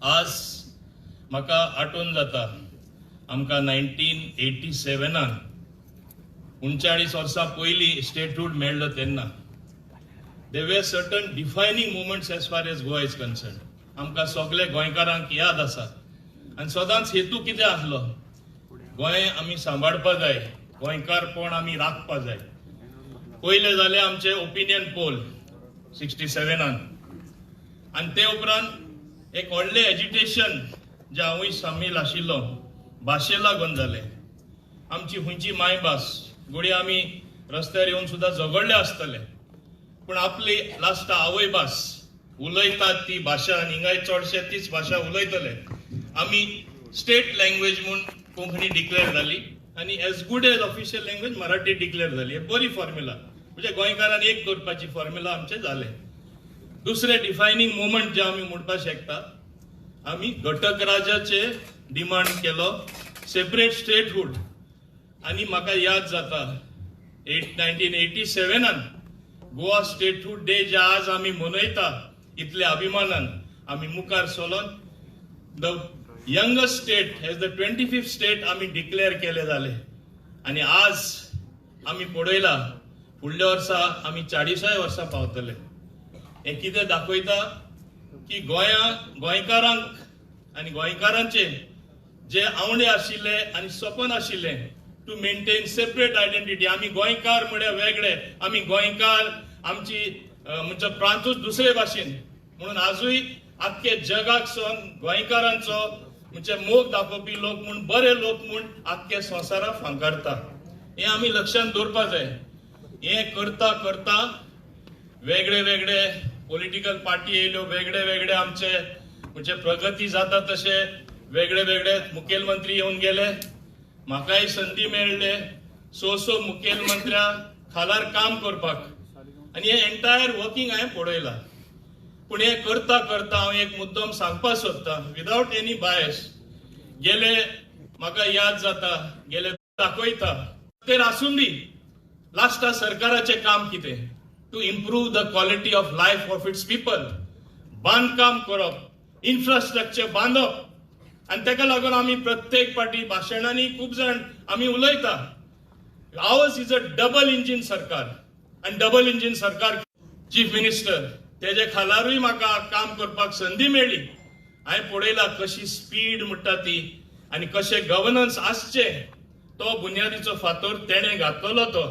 आज म्हाका आठवण जाता आमकां 1987 39 वर्सां पयलीं स्टेटहूड मेळ्ळो तेन्ना there were certain defining moments as far as Goa is concerned. आमकां सगळे गोंयकारांक याद आसा आनी सदांच हेतू कितें आसलो, गोंय आमी सांबाळपा जाय, गोंयकारपण आमी राखपा जाय. पयले जाले आमचे ओपिनियन पोल 67 आनी ते उपरांत एक व्हडलें एजिटेशन जे हांवूय सामील आशिल्लो भाशे लागून जालें. आमची खंयची मायभास घोडी आमी रस्त्यार येवन सुद्दां झगडले आसतले, पूण आपली लास्ट आवयभास उलयतात ती भाशा आनी हिंगाय चडशे तीच भाशा उलयतले. आमी स्टेट लँग्वेज म्हूण कोंकणी डिक्लेअर जाली आनी as good as official language Marathi declare जाली. हे बरी फॉर्म्युला, म्हणजे गोंयकारान एक करपाची फॉर्म्युला आमचे जाले. दुसरे डिफायनिंग मोमेंट जे आमी म्हणपाक शकता, आमी घटक राजाचे डिमांड केलो सेपरेट स्टेटहूड. आनी म्हाका याद जाता 1987 गोवा स्टेटहूड डे जे आज आमी मनयता इतल्या अभिमानान आमी मुखार सोलोन the youngest state as the 25th state आमी डिक्लेअर केले जाले. आनी आज आमी पळयला फुडल्या वर्सा आमी 40 वर्सां पावतले. हे कितें दाखयता की गोंयकारांक आनी गोंयकारांचे जे आवडे आशिल्ले आनी सपन आशिल्ले टू मेंटेन सेपरेट आयडेंटिटी. आमी गोंयकार म्हळ्यार वेगळे, आमी गोंयकार आमची म्हणजे प्रांतूच दुसरे भाशेन म्हणून आजूय आख्खे जगाक सोन गोंयकारांचो म्हणजे मोग दाखोवपी लोक म्हूण, बरे लोक म्हूण आख्खे संवसाराक फांकारता. हे आमी लक्षांत दवरपा जाय. हे करता करता वेगळे वेगळे पॉलिटिकल पार्टी येयल्यो, वेगळे वेगळे आमचे म्हणजे प्रगती जाता तशे वेगळे वेगळे मुखेलमंत्री येवन गेले. म्हाकाय संधी मेळ्ळे सो मुखेलमंत्र्या खालार काम करपाक आनी हे एंटायर वर्किंग हांवें पळयलां. पूण हे करता करता हांव एक मुद्दम सांगपाक सोदतां विदाउट एनी बायस. गेले म्हाका याद जाता, गेले दाखयता ते आसून दी लास्टा सरकाराचें काम कितें, to improve the quality of life of its people. बांदकाम करप, इन्फ्रास्ट्रक्चर बांदप. आनी ताका लागून आमी प्रत्येक पाटी भाशणांनी खूब जाण आमी उलयता hours is a double engine सरकार. आनी डबल इंजिन सरकार चीफ मिनिस्टर तेजे खालारूय म्हाका काम करपाक संधी मेळ्ळी. हांवें पळयला कशी स्पीड म्हणटा ती आनी कशें गव्हर्नन्स आसचे तो बुन्यादीचो फातर तेणें घातलो. तो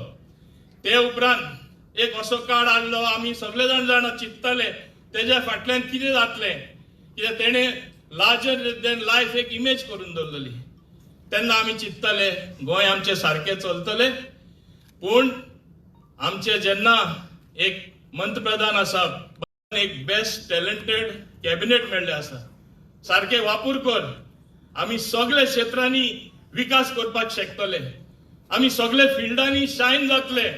ते उपरांत एक असो काळ आसलो आमी सगळे जाण चिंतताले तेज्या फाटल्यान कितें जातलें, कित्याक तेणें लार्जर देन लायफ एक इमेज करून दवरलेली. तेन्ना आमी चिंतताले गोंय आमचे सारकें चलतलें. पूण आमचे जेन्ना एक मंत्रप्रधान आसा, एक बेस्ट टॅलेंटेड कॅबिनेट मेळ्ळे आसा, सारकें वापूर कर, आमी सगळे क्षेत्रांनी विकास करपाक शकतले, आमी सगळे फिल्डांनी शायन जातले.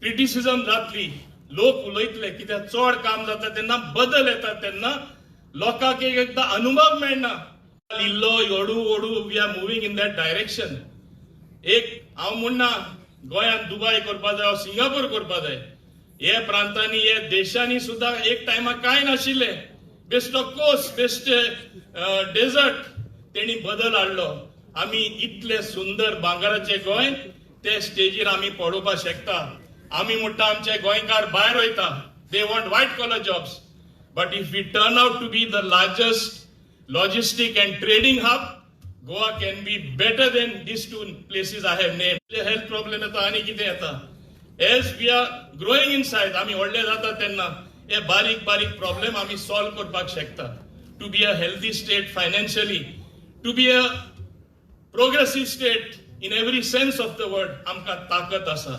क्रिटिसिजम जातली, लोक उलयतले, कित्याक चड काम जाता तेन्ना बदल येता तेन्ना लोकांक एकदा अनुभव मेळना. इल्लो ओडू ओडू we are moving in that direction. एक हांव म्हणना गोंयांत दुबय करपा जाय, सिंगापूर करपा जाय. हे प्रांतांनी हे देशांनी सुद्दां एक टायमार कांय नाशिल्ले, best of course best dessert तेणी बदल हाडलो. आमी इतले सुंदर भांगराचे गोंय ते स्टेजीर आमी पळोवपाक शकता. आमी म्हणटा आमचे गोंयकार भायर वयता, they want white collar jobs. But if we turn out to be the largest logistic and trading hub, Goa can be better than these two places I have named. Health problem येता आनी कितें येता. As we are growing inside, आमी व्हडले जाता तेन्ना हे बारीक बारीक प्रॉब्लेम आमी सॉल्व करपाक शकता. To be a healthy state financially, to be a progressive state in every sense of the word, आमकां ताकद आसा.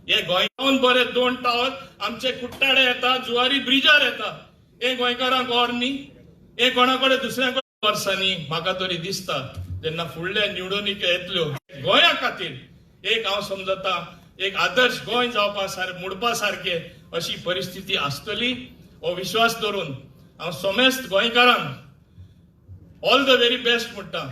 हे गोंयांत बरे 2 टावर आमचे कुट्टाडे येता, जुवारी ब्रिजार येता. हे गोंयकारांक और न्ही, हे कोणा कडेन दुसऱ्या वर्सांनी म्हाका तरी दिसता जेन्ना फुडले निवडणुको येतल्यो गोंया खातीर एक हांव समजता एक आदर्श गोंय जावपा मुडपा सारखे अशी परिस्थिती आसतली हो विश्वास दवरून हांव समेस्त गोंयकारांक ऑल द व्हेरी बेस्ट म्हणटा.